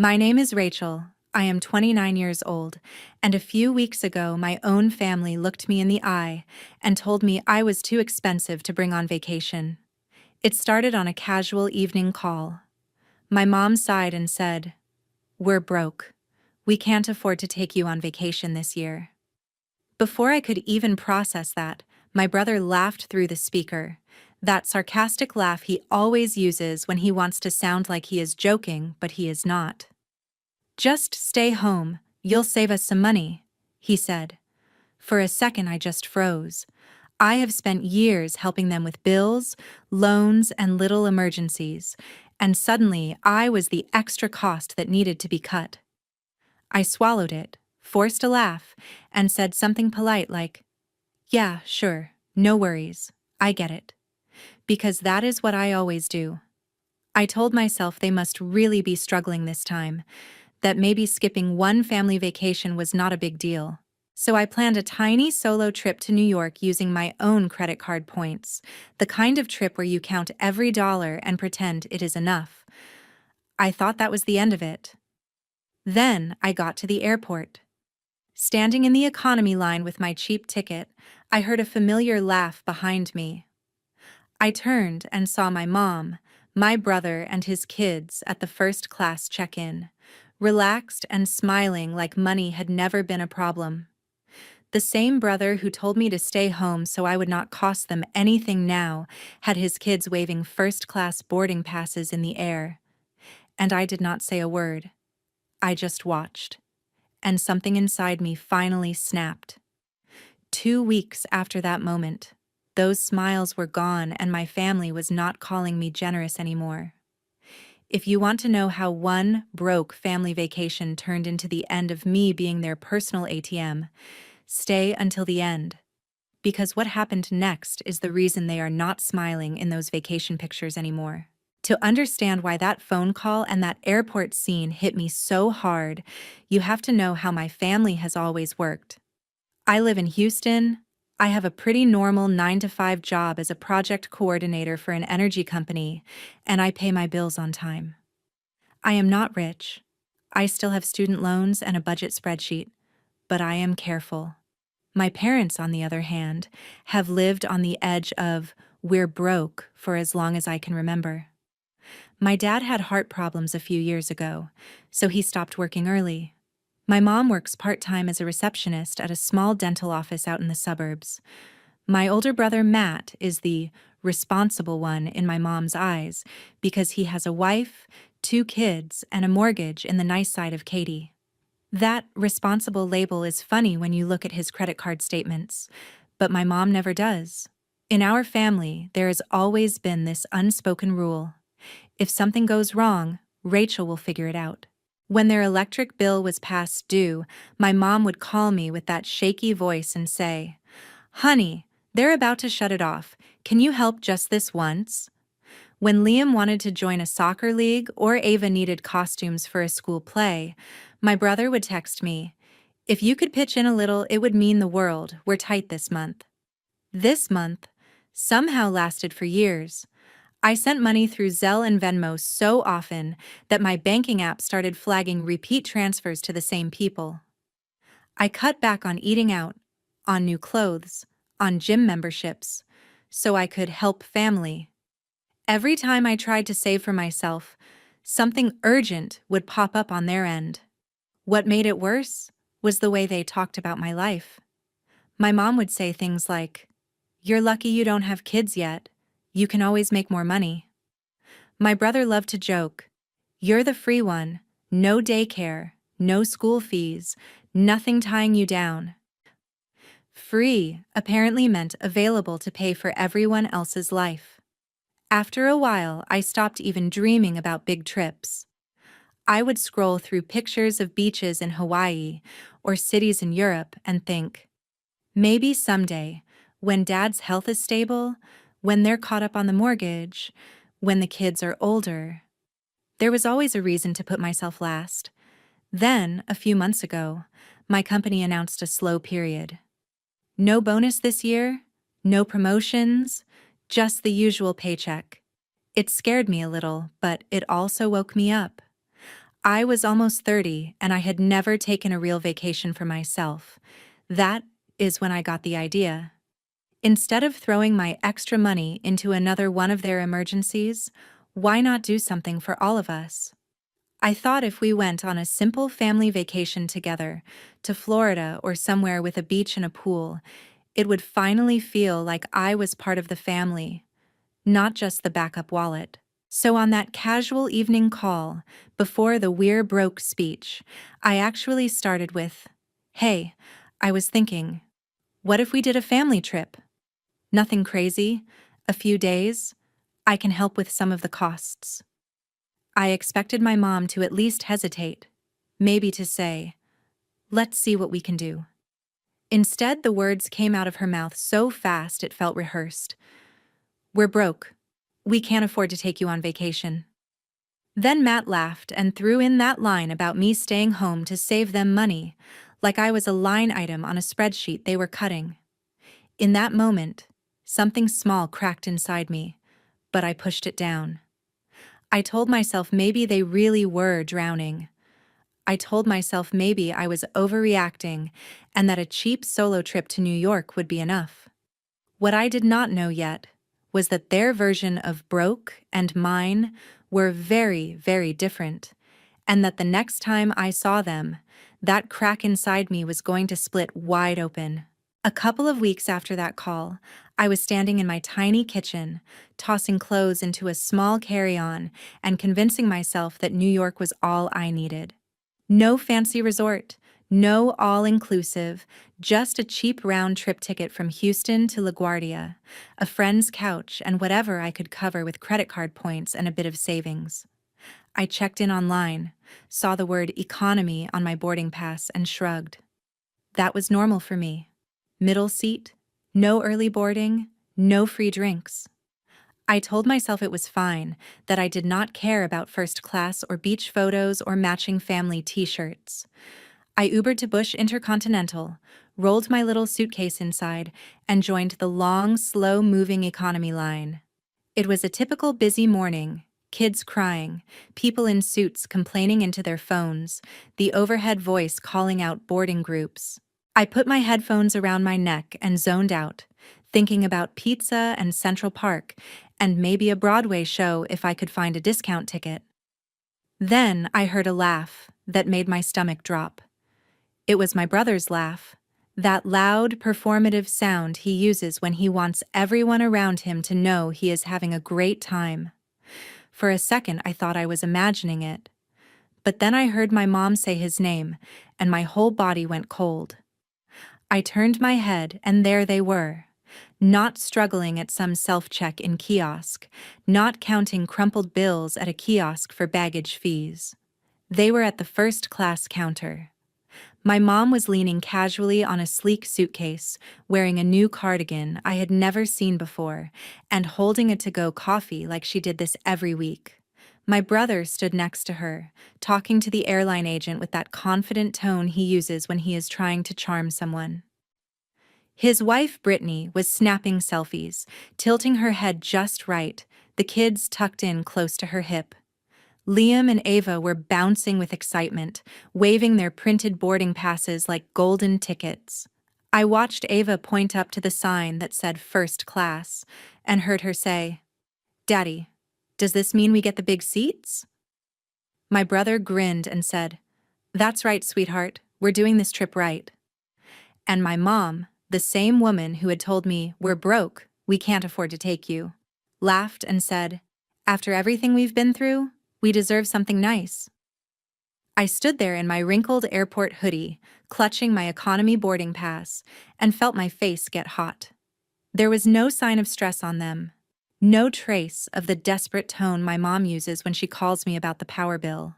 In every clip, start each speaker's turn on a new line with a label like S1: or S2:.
S1: My name is Rachel. I am 29 years old, and a few weeks ago my own family looked me in the eye and told me I was too expensive to bring on vacation. It started on a casual evening call. My mom sighed and said, "We're broke. We can't afford to take you on vacation this year." Before I could even process that, my brother laughed through the speaker, that sarcastic laugh he always uses when he wants to sound like he is joking, but he is not. "Just stay home, you'll save us some money," he said. For a second I just froze. I have spent years helping them with bills, loans, and little emergencies, and suddenly I was the extra cost that needed to be cut. I swallowed it, forced a laugh, and said something polite like, "Yeah, sure, no worries, I get it." Because that is what I always do. I told myself they must really be struggling this time, that maybe skipping one family vacation was not a big deal. So I planned a tiny solo trip to New York using my own credit card points, the kind of trip where you count every dollar and pretend it is enough. I thought that was the end of it. Then I got to the airport. Standing in the economy line with my cheap ticket, I heard a familiar laugh behind me. I turned and saw my mom, my brother, and his kids at the first-class check-in, relaxed and smiling like money had never been a problem. The same brother who told me to stay home so I would not cost them anything now had his kids waving first-class boarding passes in the air. And I did not say a word. I just watched. And something inside me finally snapped. 2 weeks after that moment, those smiles were gone and my family was not calling me generous anymore. If you want to know how one broke family vacation turned into the end of me being their personal ATM, stay until the end. Because what happened next is the reason they are not smiling in those vacation pictures anymore. To understand why that phone call and that airport scene hit me so hard, you have to know how my family has always worked. I live in Houston. I have a pretty normal 9-to-5 job as a project coordinator for an energy company, and I pay my bills on time. I am not rich. I still have student loans and a budget spreadsheet, but I am careful. My parents, on the other hand, have lived on the edge of "we're broke" for as long as I can remember. My dad had heart problems a few years ago, so he stopped working early. My mom works part-time as a receptionist at a small dental office out in the suburbs. My older brother Matt is the responsible one in my mom's eyes because he has a wife, 2 kids, and a mortgage in the nice side of Katy. That responsible label is funny when you look at his credit card statements, but my mom never does. In our family, there has always been this unspoken rule. If something goes wrong, Rachel will figure it out. When their electric bill was past due, my mom would call me with that shaky voice and say, "Honey, they're about to shut it off. Can you help just this once?" When Liam wanted to join a soccer league or Ava needed costumes for a school play, my brother would text me, "If you could pitch in a little, it would mean the world. We're tight this month." This month somehow lasted for years. I sent money through Zelle and Venmo so often that my banking app started flagging repeat transfers to the same people. I cut back on eating out, on new clothes, on gym memberships, so I could help family. Every time I tried to save for myself, something urgent would pop up on their end. What made it worse was the way they talked about my life. My mom would say things like, "You're lucky you don't have kids yet. You can always make more money." My brother loved to joke, "You're the free one, no daycare, no school fees, nothing tying you down." Free apparently meant available to pay for everyone else's life. After a while, I stopped even dreaming about big trips. I would scroll through pictures of beaches in Hawaii or cities in Europe and think, maybe someday, when Dad's health is stable, when they're caught up on the mortgage, when the kids are older. There was always a reason to put myself last. Then, a few months ago, my company announced a slow period. No bonus this year, no promotions, just the usual paycheck. It scared me a little, but it also woke me up. I was almost 30 and I had never taken a real vacation for myself. That is when I got the idea. Instead of throwing my extra money into another one of their emergencies, why not do something for all of us? I thought if we went on a simple family vacation together, to Florida or somewhere with a beach and a pool, it would finally feel like I was part of the family, not just the backup wallet. So on that casual evening call, before the "we're broke" speech, I actually started with, "Hey, I was thinking, what if we did a family trip? Nothing crazy, a few days. I can help with some of the costs." I expected my mom to at least hesitate, maybe to say, "Let's see what we can do." Instead, the words came out of her mouth so fast it felt rehearsed. "We're broke. We can't afford to take you on vacation." Then Matt laughed and threw in that line about me staying home to save them money, like I was a line item on a spreadsheet they were cutting. In that moment, something small cracked inside me, but I pushed it down. I told myself maybe they really were drowning. I told myself maybe I was overreacting and that a cheap solo trip to New York would be enough. What I did not know yet was that their version of broke and mine were very, very different, and that the next time I saw them, that crack inside me was going to split wide open. A couple of weeks after that call, I was standing in my tiny kitchen, tossing clothes into a small carry-on and convincing myself that New York was all I needed. No fancy resort, no all-inclusive, just a cheap round-trip ticket from Houston to LaGuardia, a friend's couch, and whatever I could cover with credit card points and a bit of savings. I checked in online, saw the word economy on my boarding pass, and shrugged. That was normal for me. Middle seat, no early boarding, no free drinks. I told myself it was fine, that I did not care about first class or beach photos or matching family t-shirts. I Ubered to Bush Intercontinental, rolled my little suitcase inside, and joined the long, slow-moving economy line. It was a typical busy morning, kids crying, people in suits complaining into their phones, the overhead voice calling out boarding groups. I put my headphones around my neck and zoned out, thinking about pizza and Central Park, and maybe a Broadway show if I could find a discount ticket. Then I heard a laugh that made my stomach drop. It was my brother's laugh, that loud, performative sound he uses when he wants everyone around him to know he is having a great time. For a second, I thought I was imagining it. But then I heard my mom say his name, and my whole body went cold. I turned my head, and there they were. Not struggling at some self-check in kiosk, not counting crumpled bills at a kiosk for baggage fees. They were at the first-class counter. My mom was leaning casually on a sleek suitcase, wearing a new cardigan I had never seen before, and holding a to-go coffee like she did this every week. My brother stood next to her, talking to the airline agent with that confident tone he uses when he is trying to charm someone. His wife, Brittany, was snapping selfies, tilting her head just right, the kids tucked in close to her hip. Liam and Ava were bouncing with excitement, waving their printed boarding passes like golden tickets. I watched Ava point up to the sign that said first class, and heard her say, "Daddy, does this mean we get the big seats?" My brother grinned and said, "That's right, sweetheart, we're doing this trip right." And my mom, the same woman who had told me, "We're broke, we can't afford to take you," laughed and said, "After everything we've been through, we deserve something nice." I stood there in my wrinkled airport hoodie, clutching my economy boarding pass, and felt my face get hot. There was no sign of stress on them. No trace of the desperate tone my mom uses when she calls me about the power bill.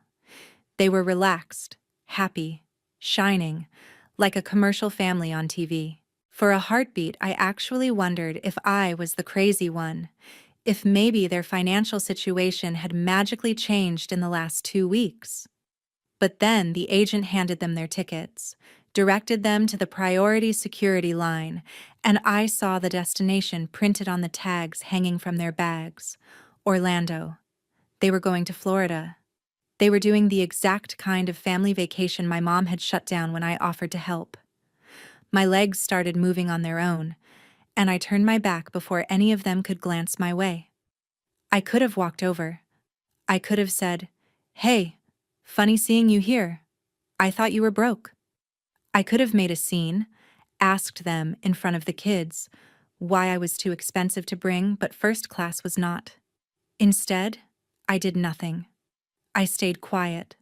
S1: They were relaxed, happy, shining, like a commercial family on TV. For a heartbeat, I actually wondered if I was the crazy one, if maybe their financial situation had magically changed in the last 2 weeks. But then the agent handed them their tickets, directed them to the priority security line, and I saw the destination printed on the tags hanging from their bags. Orlando. They were going to Florida. They were doing the exact kind of family vacation my mom had shut down when I offered to help. My legs started moving on their own, and I turned my back before any of them could glance my way. I could have walked over. I could have said, "Hey, funny seeing you here. I thought you were broke." I could have made a scene, asked them in front of the kids why I was too expensive to bring, but first class was not. Instead, I did nothing. I stayed quiet.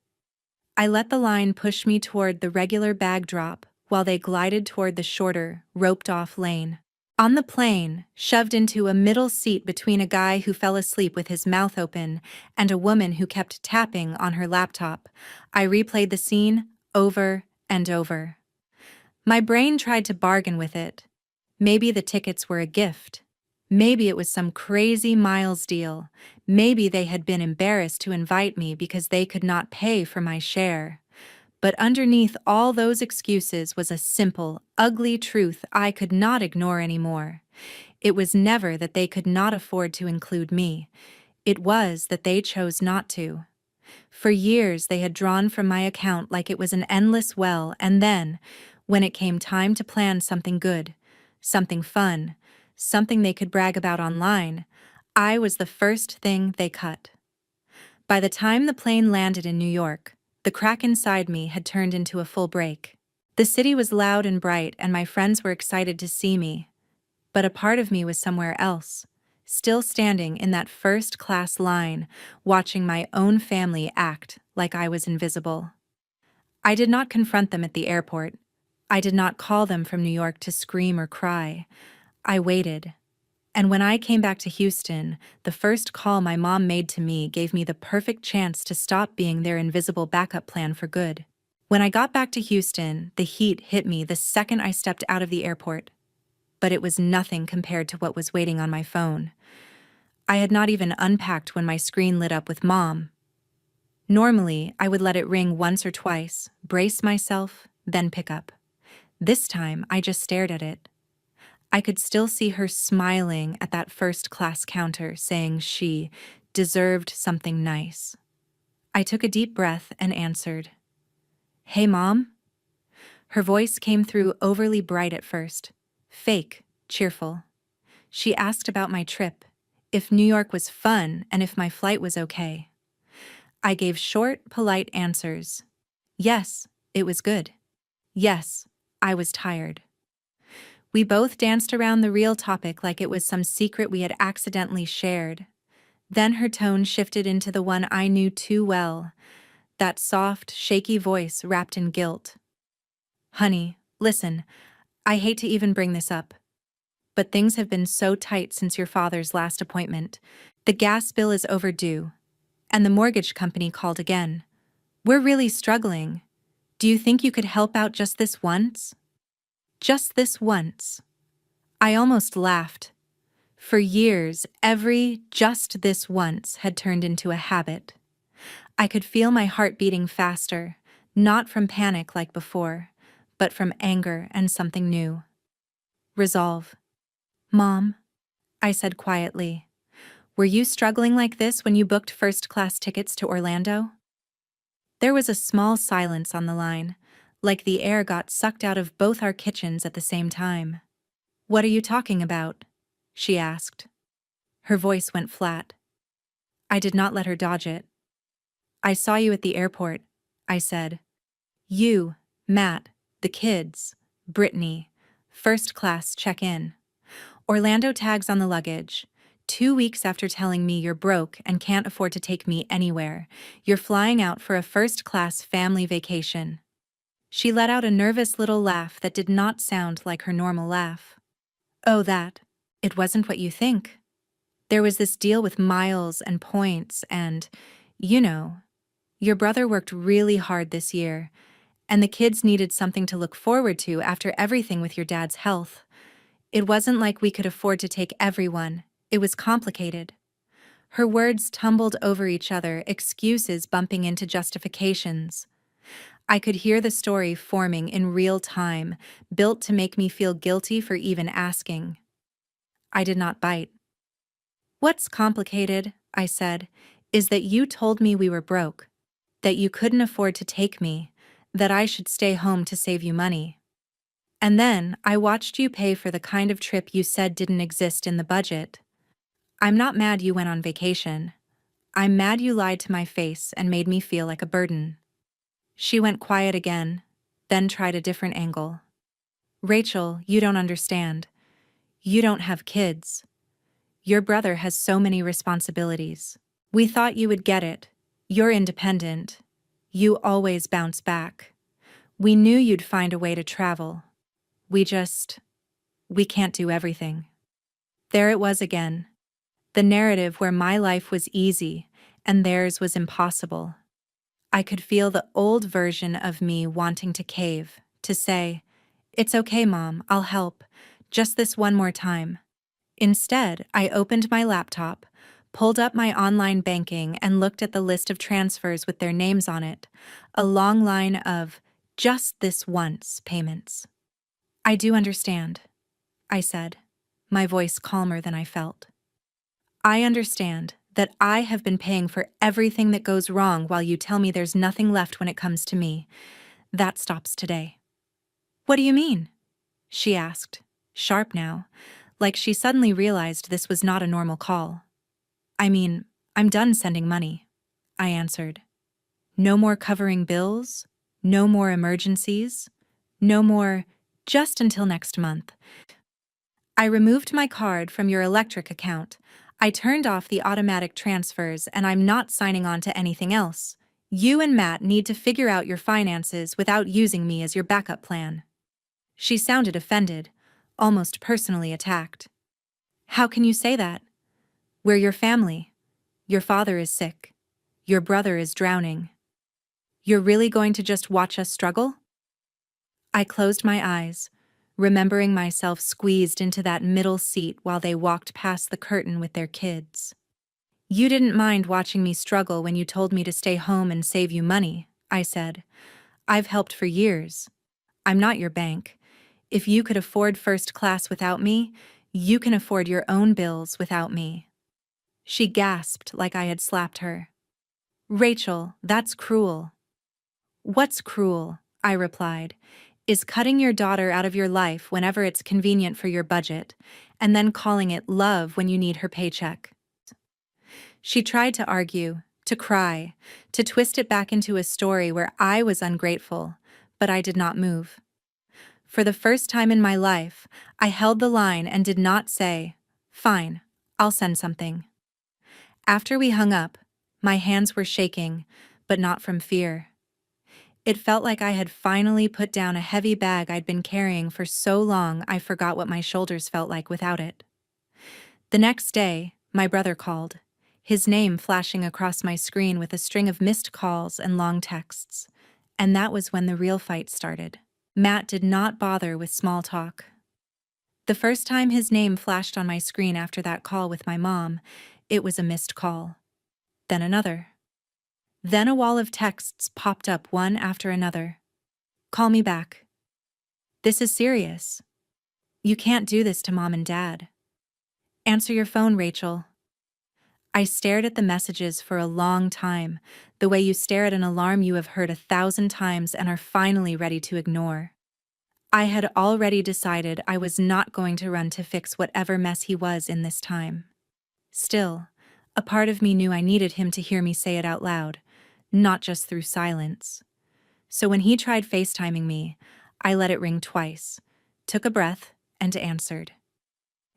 S1: I let the line push me toward the regular bag drop while they glided toward the shorter, roped-off lane. On the plane, shoved into a middle seat between a guy who fell asleep with his mouth open and a woman who kept tapping on her laptop, I replayed the scene over and over. My brain tried to bargain with it. Maybe the tickets were a gift. Maybe it was some crazy miles deal. Maybe they had been embarrassed to invite me because they could not pay for my share. But underneath all those excuses was a simple, ugly truth I could not ignore anymore. It was never that they could not afford to include me. It was that they chose not to. For years they had drawn from my account like it was an endless well, and then, when it came time to plan something good, something fun, something they could brag about online, I was the first thing they cut. By the time the plane landed in New York, the crack inside me had turned into a full break. The city was loud and bright, and my friends were excited to see me. But a part of me was somewhere else, still standing in that first-class line, watching my own family act like I was invisible. I did not confront them at the airport. I did not call them from New York to scream or cry. I waited. And when I came back to Houston, the first call my mom made to me gave me the perfect chance to stop being their invisible backup plan for good. When I got back to Houston, the heat hit me the second I stepped out of the airport. But it was nothing compared to what was waiting on my phone. I had not even unpacked when my screen lit up with Mom. Normally, I would let it ring once or twice, brace myself, then pick up. This time, I just stared at it. I could still see her smiling at that first-class counter, saying she deserved something nice. I took a deep breath and answered, "Hey, Mom?" Her voice came through overly bright at first, fake, cheerful. She asked about my trip, if New York was fun and if my flight was okay. I gave short, polite answers. Yes, it was good. Yes, I was tired. We both danced around the real topic like it was some secret we had accidentally shared. Then her tone shifted into the one I knew too well, that soft, shaky voice wrapped in guilt. "Honey, listen, I hate to even bring this up, but things have been so tight since your father's last appointment. The gas bill is overdue, and the mortgage company called again. We're really struggling. Do you think you could help out just this once?" Just this once. I almost laughed. For years, every "just this once" had turned into a habit. I could feel my heart beating faster, not from panic like before, but from anger and something new. Resolve. "Mom," I said quietly, "were you struggling like this when you booked first-class tickets to Orlando?" There was a small silence on the line, like the air got sucked out of both our kitchens at the same time. "What are you talking about?" she asked. Her voice went flat. I did not let her dodge it. "I saw you at the airport," I said. "You, Matt, the kids, Brittany, first-class check-in. Orlando tags on the luggage. 2 weeks after telling me you're broke and can't afford to take me anywhere, you're flying out for a first-class family vacation." She let out a nervous little laugh that did not sound like her normal laugh. "Oh, that. It wasn't what you think. There was this deal with miles and points and, you know, your brother worked really hard this year, and the kids needed something to look forward to after everything with your dad's health. It wasn't like we could afford to take everyone. It was complicated." Her words tumbled over each other, excuses bumping into justifications. I could hear the story forming in real time, built to make me feel guilty for even asking. I did not bite. "What's complicated," I said, "is that you told me we were broke. that you couldn't afford to take me, that I should stay home to save you money. And then I watched you pay for the kind of trip you said didn't exist in the budget. I'm not mad you went on vacation. I'm mad you lied to my face and made me feel like a burden. She went quiet again, then tried a different angle. Rachel, you don't understand. You don't have kids. Your brother has so many responsibilities. We thought you would get it. You're independent. You always bounce back. We knew you'd find a way to travel. We can't do everything. There it was again. The narrative where my life was easy and theirs was impossible. I could feel the old version of me wanting to cave, to say, "It's okay, Mom, I'll help. Just this one more time." Instead, I opened my laptop, pulled up my online banking, and looked at the list of transfers with their names on it, a long line of "just this once" payments. "I do understand," I said, my voice calmer than I felt. "I understand that I have been paying for everything that goes wrong while you tell me there's nothing left when it comes to me. That stops today." "What do you mean?" she asked, sharp now, like she suddenly realized this was not a normal call. "I mean, I'm done sending money," I answered. "No more covering bills, no more emergencies, no more just until next month. I removed my card from your electric account. I turned off the automatic transfers, and I'm not signing on to anything else. You and Matt need to figure out your finances without using me as your backup plan." She sounded offended, almost personally attacked. "How can you say that? We're your family. Your father is sick. Your brother is drowning. You're really going to just watch us struggle?" I closed my eyes, remembering myself squeezed into that middle seat while they walked past the curtain with their kids. "You didn't mind watching me struggle when you told me to stay home and save you money," I said. "I've helped for years. I'm not your bank. If you could afford first class without me, you can afford your own bills without me." She gasped like I had slapped her. "Rachel, that's cruel." "What's cruel," I replied, "is cutting your daughter out of your life whenever it's convenient for your budget, and then calling it love when you need her paycheck." She tried to argue, to cry, to twist it back into a story where I was ungrateful, but I did not move. For the first time in my life, I held the line and did not say, "Fine, I'll send something." After we hung up, my hands were shaking, but not from fear. It felt like I had finally put down a heavy bag I'd been carrying for so long I forgot what my shoulders felt like without it. The next day, my brother called, his name flashing across my screen with a string of missed calls and long texts. And that was when the real fight started. Matt did not bother with small talk. The first time his name flashed on my screen after that call with my mom, it was a missed call. Then another. Then a wall of texts popped up one after another. "Call me back. This is serious. You can't do this to Mom and Dad. Answer your phone, Rachel." I stared at the messages for a long time, the way you stare at an alarm you have heard 1,000 times and are finally ready to ignore. I had already decided I was not going to run to fix whatever mess he was in this time. Still, a part of me knew I needed him to hear me say it out loud, not just through silence. So when he tried FaceTiming me, I let it ring twice, took a breath, and answered.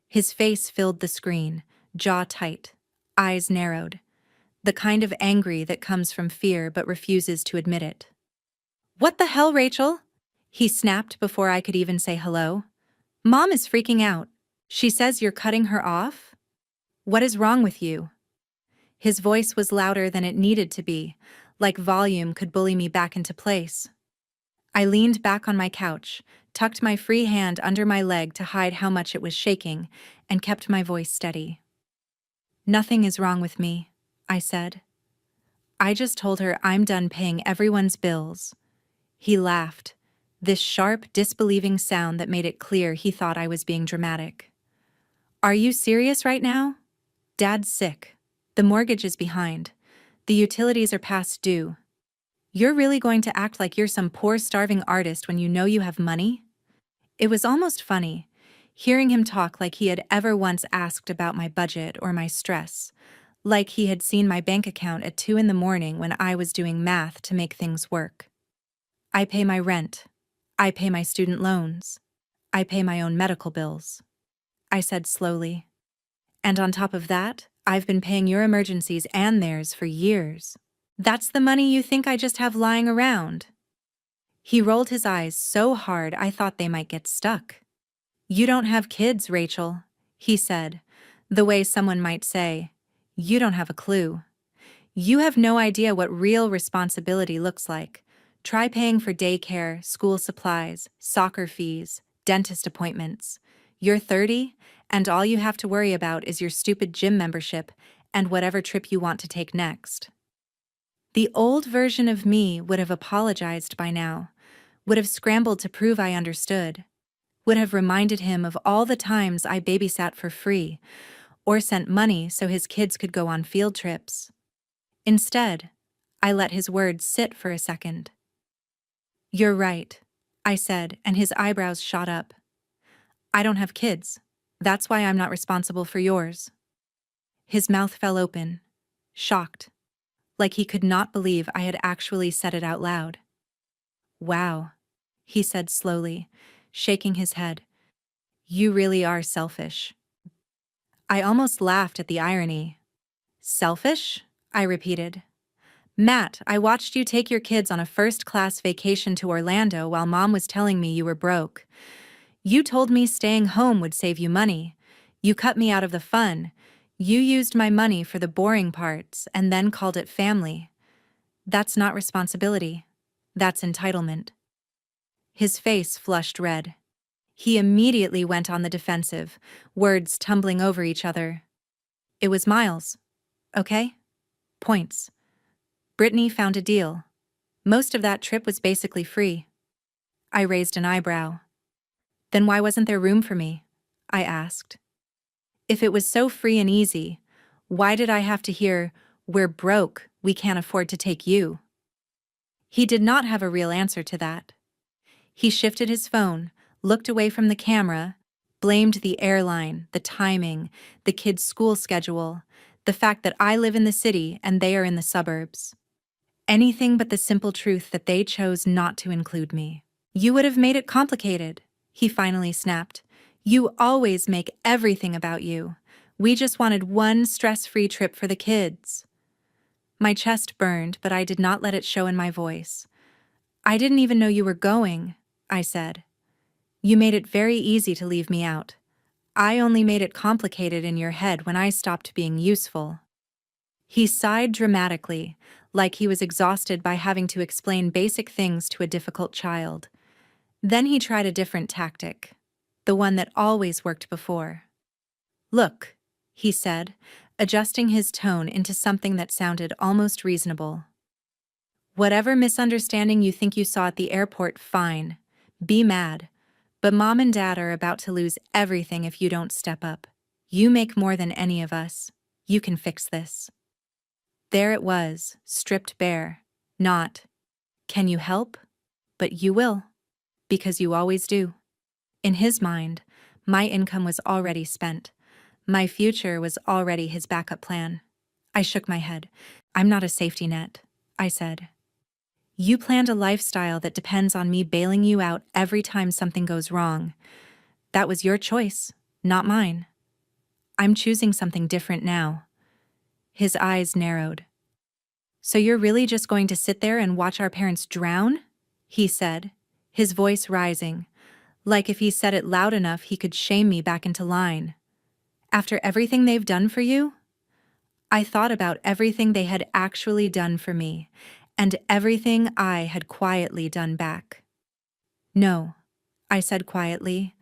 S1: His face filled the screen, jaw tight, eyes narrowed, the kind of angry that comes from fear but refuses to admit it. "What the hell, Rachel?" he snapped before I could even say hello. "Mom is freaking out. She says you're cutting her off? What is wrong with you?" His voice was louder than it needed to be, like volume could bully me back into place. I leaned back on my couch, tucked my free hand under my leg to hide how much it was shaking, and kept my voice steady. "Nothing is wrong with me," I said. "I just told her I'm done paying everyone's bills." He laughed, this sharp, disbelieving sound that made it clear he thought I was being dramatic. "Are you serious right now? Dad's sick. The mortgage is behind. The utilities are past due. You're really going to act like you're some poor starving artist when you know you have money? It was almost funny, hearing him talk like he had ever once asked about my budget or my stress, like he had seen my bank account at 2 in the morning when I was doing math to make things work. I pay my rent. I pay my student loans. I pay my own medical bills, I said slowly. And on top of that, I've been paying your emergencies and theirs for years. That's the money you think I just have lying around? He rolled his eyes so hard I thought they might get stuck. You don't have kids, Rachel, he said, the way someone might say, you don't have a clue. You have no idea what real responsibility looks like. Try paying for daycare, school supplies, soccer fees, dentist appointments. You're 30, and all you have to worry about is your stupid gym membership and whatever trip you want to take next. The old version of me would have apologized by now, would have scrambled to prove I understood, would have reminded him of all the times I babysat for free, or sent money so his kids could go on field trips. Instead, I let his words sit for a second. You're right, I said, and his eyebrows shot up. I don't have kids. That's why I'm not responsible for yours. His mouth fell open, shocked, like he could not believe I had actually said it out loud. Wow, he said slowly, shaking his head. You really are selfish. I almost laughed at the irony. Selfish? I repeated. Matt, I watched you take your kids on a first-class vacation to Orlando while Mom was telling me you were broke. You told me staying home would save you money. You cut me out of the fun. You used my money for the boring parts and then called it family. That's not responsibility. That's entitlement. His face flushed red. He immediately went on the defensive, words tumbling over each other. It was miles. Okay? Points. Brittany found a deal. Most of that trip was basically free. I raised an eyebrow. Then why wasn't there room for me? I asked. If it was so free and easy, why did I have to hear, we're broke, we can't afford to take you? He did not have a real answer to that. He shifted his phone, looked away from the camera, blamed the airline, the timing, the kids' school schedule, the fact that I live in the city and they are in the suburbs. Anything but the simple truth that they chose not to include me. You would have made it complicated, he finally snapped. You always make everything about you. We just wanted one stress-free trip for the kids. My chest burned, but I did not let it show in my voice. I didn't even know you were going, I said. You made it very easy to leave me out. I only made it complicated in your head when I stopped being useful. He sighed dramatically, like he was exhausted by having to explain basic things to a difficult child. Then he tried a different tactic, the one that always worked before. Look, he said, adjusting his tone into something that sounded almost reasonable. Whatever misunderstanding you think you saw at the airport, fine. Be mad. But Mom and Dad are about to lose everything if you don't step up. You make more than any of us. You can fix this. There it was, stripped bare. Not, can you help? But you will. Because you always do. In his mind, my income was already spent. My future was already his backup plan. I shook my head. I'm not a safety net, I said. You planned a lifestyle that depends on me bailing you out every time something goes wrong. That was your choice, not mine. I'm choosing something different now. His eyes narrowed. So you're really just going to sit there and watch our parents drown? He said, his voice rising, like if he said it loud enough he could shame me back into line. After everything they've done for you? I thought about everything they had actually done for me, and everything I had quietly done back. No, I said quietly.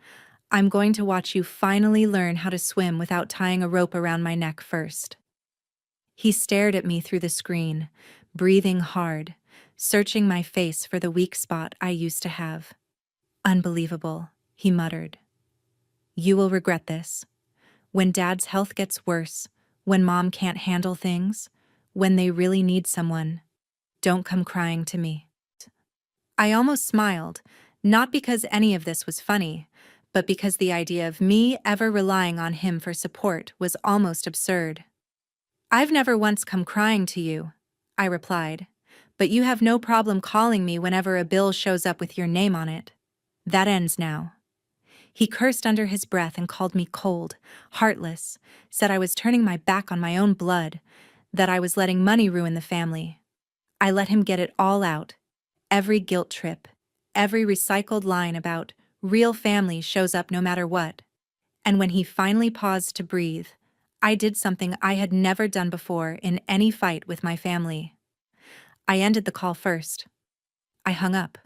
S1: I'm going to watch you finally learn how to swim without tying a rope around my neck first. He stared at me through the screen, breathing hard, searching my face for the weak spot I used to have. Unbelievable, he muttered. You will regret this. When Dad's health gets worse, when Mom can't handle things, when they really need someone, Don't come crying to me. I almost smiled, not because any of this was funny, but because the idea of me ever relying on him for support was almost absurd. I've never once come crying to you, I replied, but you have no problem calling me whenever a bill shows up with your name on it. That ends now. He cursed under his breath and called me cold, heartless, said I was turning my back on my own blood, that I was letting money ruin the family. I let him get it all out, every guilt trip, every recycled line about real family shows up no matter what. And when he finally paused to breathe, I did something I had never done before in any fight with my family. I ended the call first. I hung up.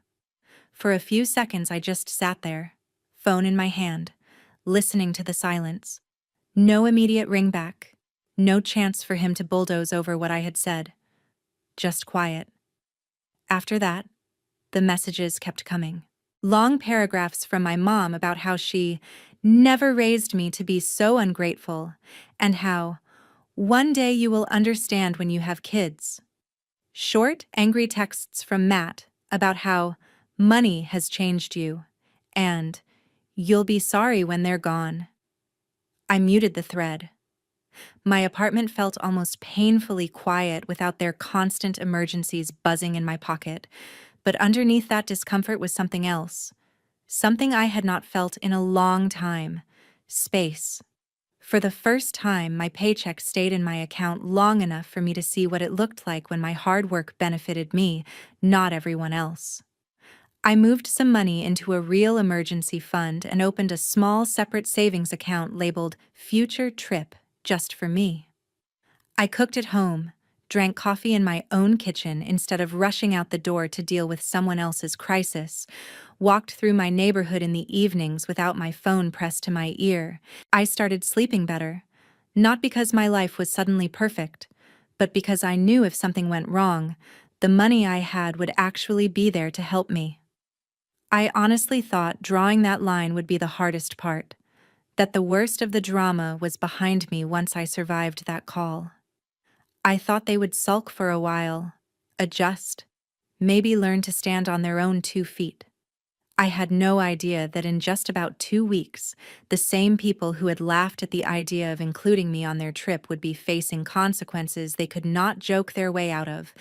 S1: For a few seconds I just sat there, phone in my hand, listening to the silence. No immediate ringback, no chance for him to bulldoze over what I had said. Just quiet. After that, the messages kept coming. Long paragraphs from my mom about how she never raised me to be so ungrateful, and how one day you will understand when you have kids. Short, angry texts from Matt about how money has changed you, and you'll be sorry when they're gone. I muted the thread. My apartment felt almost painfully quiet without their constant emergencies buzzing in my pocket, but underneath that discomfort was something else. Something I had not felt in a long time. Space. For the first time, my paycheck stayed in my account long enough for me to see what it looked like when my hard work benefited me, not everyone else. I moved some money into a real emergency fund and opened a small separate savings account labeled Future Trip just for me. I cooked at home, drank coffee in my own kitchen instead of rushing out the door to deal with someone else's crisis, walked through my neighborhood in the evenings without my phone pressed to my ear. I started sleeping better, not because my life was suddenly perfect, but because I knew if something went wrong, the money I had would actually be there to help me. I honestly thought drawing that line would be the hardest part, that the worst of the drama was behind me once I survived that call. I thought they would sulk for a while, adjust, maybe learn to stand on their own 2 feet. I had no idea that in just about 2 weeks, the same people who had laughed at the idea of including me on their trip would be facing consequences they could not joke their way out of,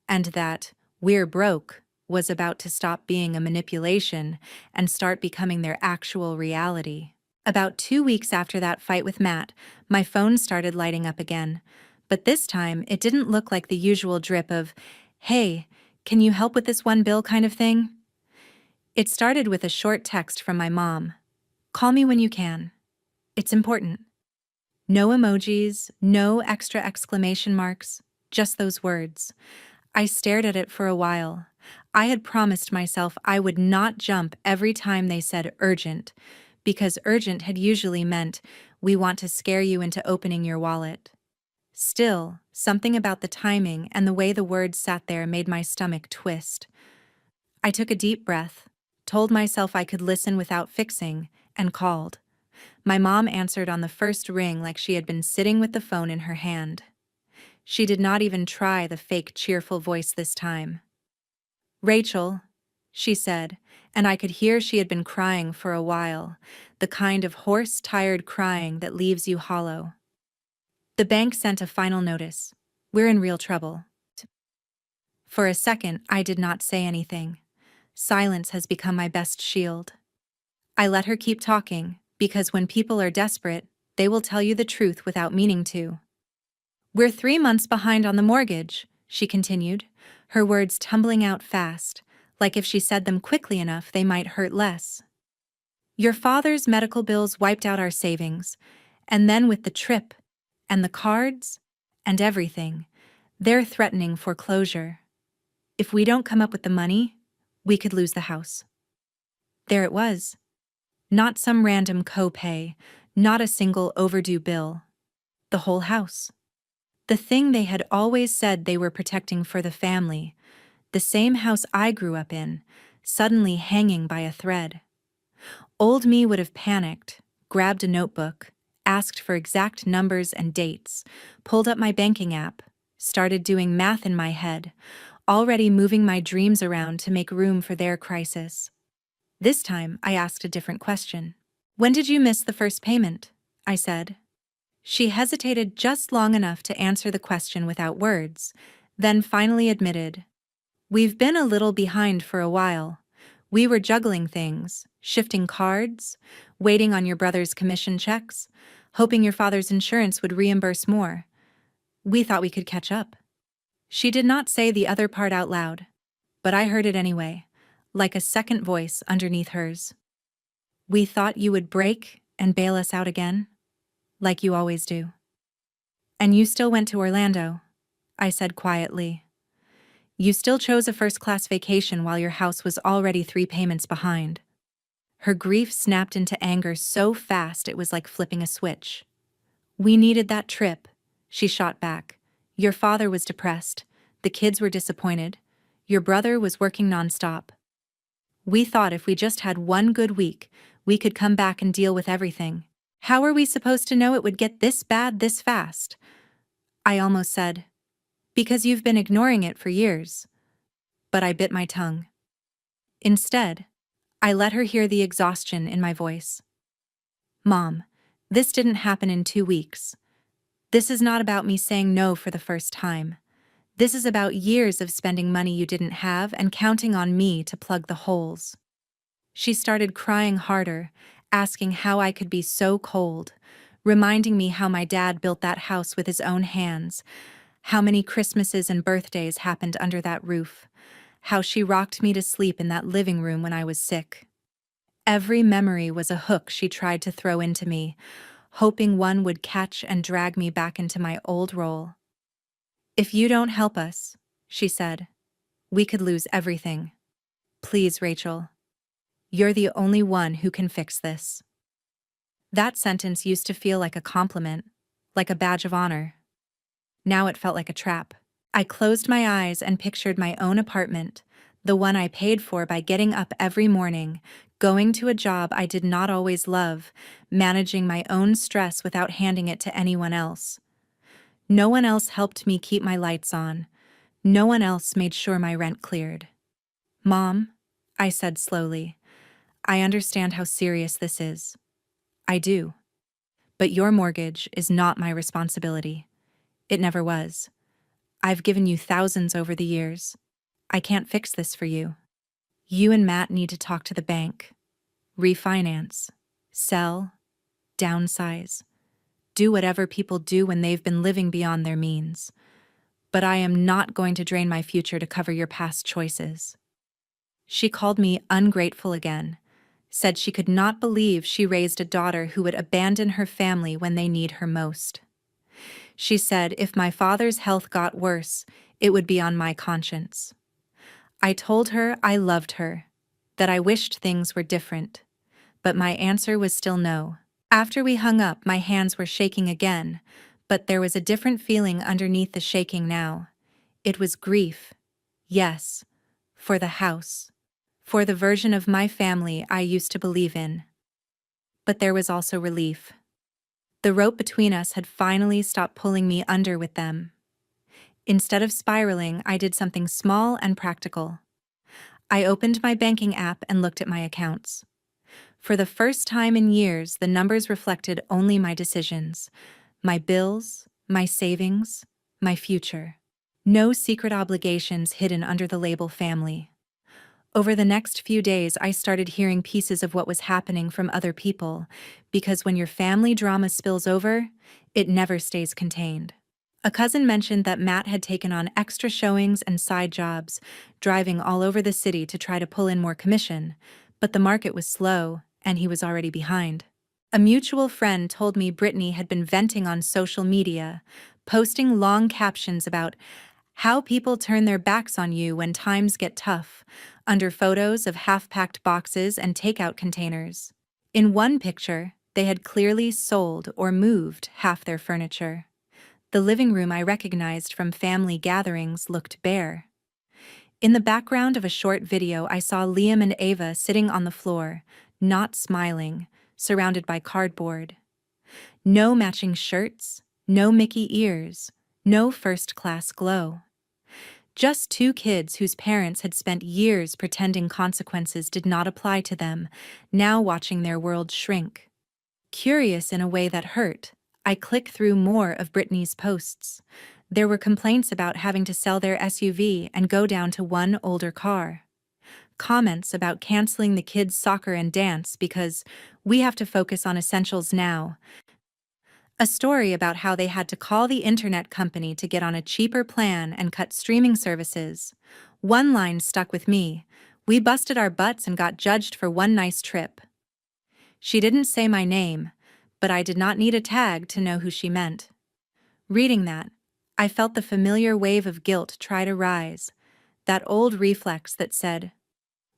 S1: and that "we're broke" was about to stop being a manipulation and start becoming their actual reality. About 2 weeks after that fight with Matt, my phone started lighting up again. But this time, it didn't look like the usual drip of, "Hey, can you help with this one bill" kind of thing. It started with a short text from my mom. "Call me when you can. It's important." No emojis, no extra exclamation marks, just those words. I stared at it for a while. I had promised myself I would not jump every time they said urgent, because urgent had usually meant, "We want to scare you into opening your wallet." Still, something about the timing and the way the words sat there made my stomach twist. I took a deep breath, told myself I could listen without fixing, and called. My mom answered on the first ring like she had been sitting with the phone in her hand. She did not even try the fake cheerful voice this time. "Rachel," she said, and I could hear she had been crying for a while, the kind of hoarse, tired crying that leaves you hollow. "The bank sent a final notice. We're in real trouble." For a second, I did not say anything. Silence has become my best shield. I let her keep talking, because when people are desperate, they will tell you the truth without meaning to. "We're 3 months behind on the mortgage," she continued, her words tumbling out fast, like if she said them quickly enough they might hurt less. "Your father's medical bills wiped out our savings, and then with the trip, and the cards, and everything, they're threatening foreclosure. If we don't come up with the money, we could lose the house." There it was. Not some random copay, not a single overdue bill. The whole house. The thing they had always said they were protecting for the family, the same house I grew up in, suddenly hanging by a thread. Old me would have panicked, grabbed a notebook, asked for exact numbers and dates, pulled up my banking app, started doing math in my head, already moving my dreams around to make room for their crisis. This time, I asked a different question. "When did you miss the first payment?" I said. She hesitated just long enough to answer the question without words, then finally admitted, "We've been a little behind for a while. We were juggling things, shifting cards, waiting on your brother's commission checks, hoping your father's insurance would reimburse more. We thought we could catch up." She did not say the other part out loud, but I heard it anyway, like a second voice underneath hers. "We thought you would break and bail us out again, like you always do." "And you still went to Orlando," I said quietly. "You still chose a first-class vacation while your house was already 3 payments behind." Her grief snapped into anger so fast it was like flipping a switch. "We needed that trip," she shot back. "Your father was depressed. The kids were disappointed. Your brother was working nonstop. We thought if we just had one good week, we could come back and deal with everything. How are we supposed to know it would get this bad this fast?" I almost said, "Because you've been ignoring it for years." But I bit my tongue. Instead, I let her hear the exhaustion in my voice. "Mom, this didn't happen in 2 weeks. This is not about me saying no for the first time. This is about years of spending money you didn't have and counting on me to plug the holes." She started crying harder, asking how I could be so cold, reminding me how my dad built that house with his own hands, how many Christmases and birthdays happened under that roof, how she rocked me to sleep in that living room when I was sick. Every memory was a hook she tried to throw into me, hoping one would catch and drag me back into my old role. "If you don't help us," she said, "we could lose everything. Please, Rachel. You're the only one who can fix this." That sentence used to feel like a compliment, like a badge of honor. Now it felt like a trap. I closed my eyes and pictured my own apartment, the one I paid for by getting up every morning, going to a job I did not always love, managing my own stress without handing it to anyone else. No one else helped me keep my lights on. No one else made sure my rent cleared. "Mom," I said slowly, "I understand how serious this is. I do. But your mortgage is not my responsibility. It never was. I've given you thousands over the years. I can't fix this for you. You and Matt need to talk to the bank. Refinance. Sell. Downsize. Do whatever people do when they've been living beyond their means. But I am not going to drain my future to cover your past choices." She called me ungrateful again, said she could not believe she raised a daughter who would abandon her family when they need her most. She said if my father's health got worse, it would be on my conscience. I told her I loved her, that I wished things were different, but my answer was still no. After we hung up, my hands were shaking again, but there was a different feeling underneath the shaking now. It was grief. Yes, for the house, for the version of my family I used to believe in. But there was also relief. The rope between us had finally stopped pulling me under with them. Instead of spiraling, I did something small and practical. I opened my banking app and looked at my accounts. For the first time in years, the numbers reflected only my decisions, my bills, my savings, my future. No secret obligations hidden under the label family. Over the next few days, I started hearing pieces of what was happening from other people, because when your family drama spills over, it never stays contained. A cousin mentioned that Matt had taken on extra showings and side jobs, driving all over the city to try to pull in more commission, but the market was slow, and he was already behind. A mutual friend told me Brittany had been venting on social media, posting long captions about how people turn their backs on you when times get tough, under photos of half-packed boxes and takeout containers. In one picture, they had clearly sold or moved half their furniture. The living room I recognized from family gatherings looked bare. In the background of a short video, I saw Liam and Ava sitting on the floor, not smiling, surrounded by cardboard. No matching shirts, no Mickey ears, no first-class glow. Just two kids whose parents had spent years pretending consequences did not apply to them, now watching their world shrink. Curious in a way that hurt, I clicked through more of Brittany's posts. There were complaints about having to sell their SUV and go down to one older car. Comments about canceling the kids' soccer and dance because we have to focus on essentials now. A story about how they had to call the internet company to get on a cheaper plan and cut streaming services. One line stuck with me: "We busted our butts and got judged for one nice trip." She didn't say my name, but I did not need a tag to know who she meant. Reading that, I felt the familiar wave of guilt try to rise, that old reflex that said,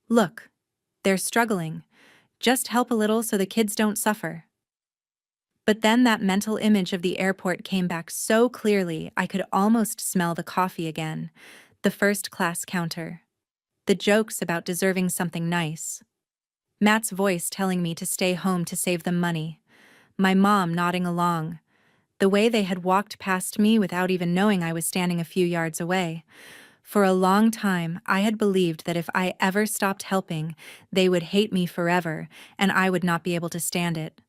S1: "Look, they're struggling. Just help a little so the kids don't suffer." But then that mental image of the airport came back so clearly I could almost smell the coffee again, the first-class counter, the jokes about deserving something nice, Matt's voice telling me to stay home to save them money, my mom nodding along, the way they had walked past me without even knowing I was standing a few yards away. For a long time, I had believed that if I ever stopped helping, they would hate me forever, and I would not be able to stand it.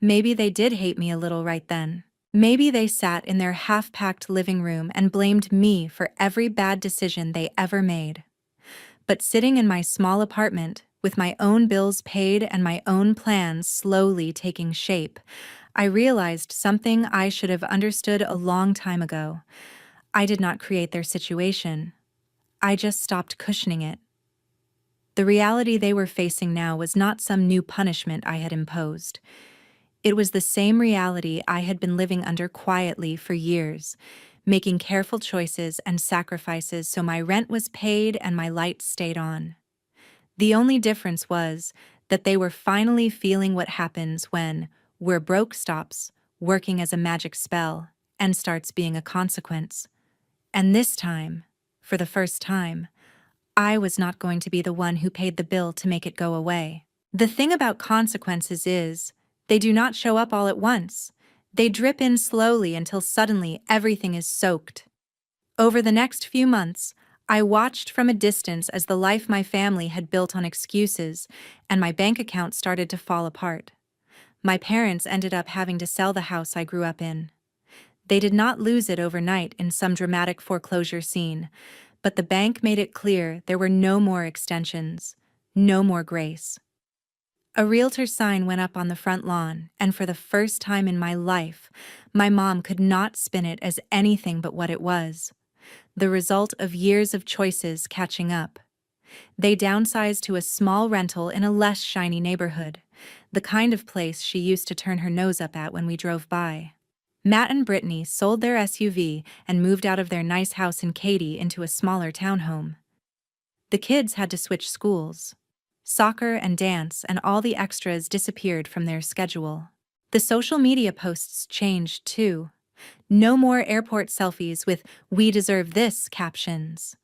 S1: Maybe they did hate me a little right then. Maybe they sat in their half-packed living room and blamed me for every bad decision they ever made. But sitting in my small apartment, with my own bills paid and my own plans slowly taking shape, I realized something I should have understood a long time ago. I did not create their situation. I just stopped cushioning it. The reality they were facing now was not some new punishment I had imposed. It was the same reality I had been living under quietly for years, making careful choices and sacrifices so my rent was paid and my lights stayed on. The only difference was that they were finally feeling what happens when "we're broke" stops working as a magic spell and starts being a consequence. And this time, for the first time, I was not going to be the one who paid the bill to make it go away. The thing about consequences is, they do not show up all at once. They drip in slowly until suddenly everything is soaked. Over the next few months, I watched from a distance as the life my family had built on excuses and my bank account started to fall apart. My parents ended up having to sell the house I grew up in. They did not lose it overnight in some dramatic foreclosure scene, but the bank made it clear there were no more extensions, no more grace. A realtor sign went up on the front lawn, and for the first time in my life, my mom could not spin it as anything but what it was: the result of years of choices catching up. They downsized to a small rental in a less shiny neighborhood, the kind of place she used to turn her nose up at when we drove by. Matt and Brittany sold their SUV and moved out of their nice house in Katy into a smaller townhome. The kids had to switch schools. Soccer and dance and all the extras disappeared from their schedule. The social media posts changed too. No more airport selfies with "we deserve this" captions.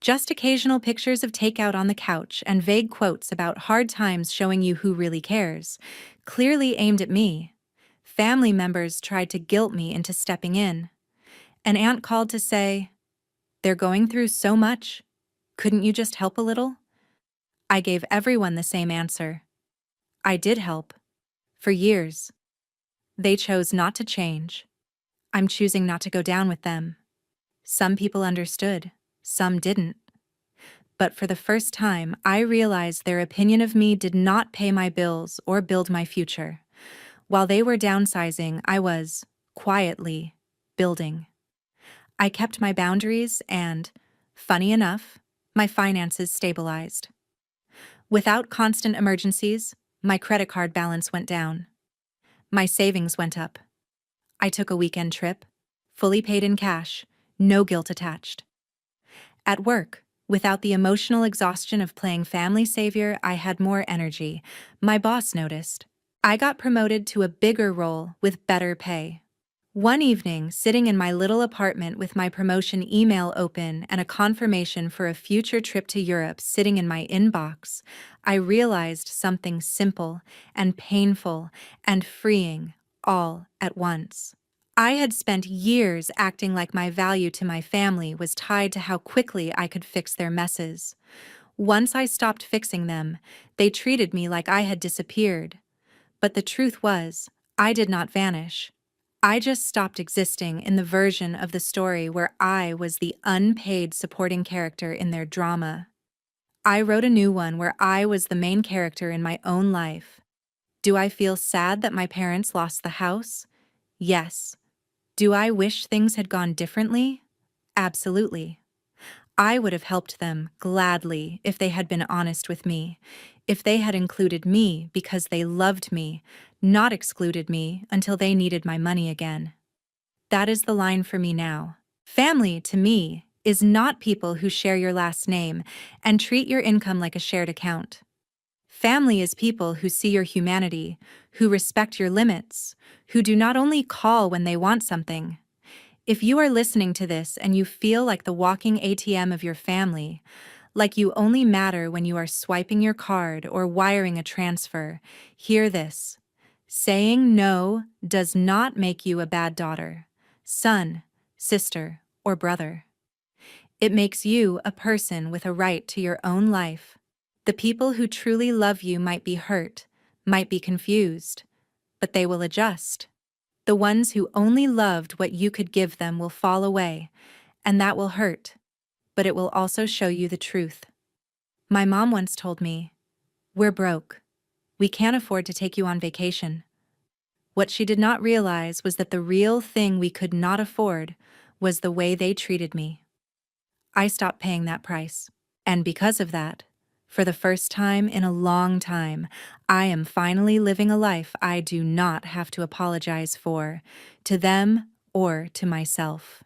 S1: Just occasional pictures of takeout on the couch and vague quotes about hard times showing you who really cares, clearly aimed at me. Family members tried to guilt me into stepping in. An aunt called to say, "They're going through so much. Couldn't you just help a little?" I gave everyone the same answer. I did help. For years. They chose not to change. I'm choosing not to go down with them. Some people understood, some didn't. But for the first time, I realized their opinion of me did not pay my bills or build my future. While they were downsizing, I was, quietly, building. I kept my boundaries and, funny enough, my finances stabilized. Without constant emergencies, my credit card balance went down. My savings went up. I took a weekend trip, fully paid in cash, no guilt attached. At work, without the emotional exhaustion of playing family savior, I had more energy. My boss noticed. I got promoted to a bigger role with better pay. One evening, sitting in my little apartment with my promotion email open and a confirmation for a future trip to Europe sitting in my inbox, I realized something simple and painful and freeing all at once. I had spent years acting like my value to my family was tied to how quickly I could fix their messes. Once I stopped fixing them, they treated me like I had disappeared. But the truth was, I did not vanish. I just stopped existing in the version of the story where I was the unpaid supporting character in their drama. I wrote a new one where I was the main character in my own life. Do I feel sad that my parents lost the house? Yes. Do I wish things had gone differently? Absolutely. I would have helped them gladly if they had been honest with me, if they had included me because they loved me, not excluded me until they needed my money again. That is the line for me now. Family, to me, is not people who share your last name and treat your income like a shared account. Family is people who see your humanity, who respect your limits, who do not only call when they want something. If you are listening to this and you feel like the walking ATM of your family, like you only matter when you are swiping your card or wiring a transfer, hear this. Saying no does not make you a bad daughter, son, sister, or brother. It makes you a person with a right to your own life. The people who truly love you might be hurt, might be confused, but they will adjust. The ones who only loved what you could give them will fall away, and that will hurt, but it will also show you the truth. My mom once told me, "We're broke. We can't afford to take you on vacation." What she did not realize was that the real thing we could not afford was the way they treated me. I stopped paying that price. And because of that, for the first time in a long time, I am finally living a life I do not have to apologize for, to them or to myself.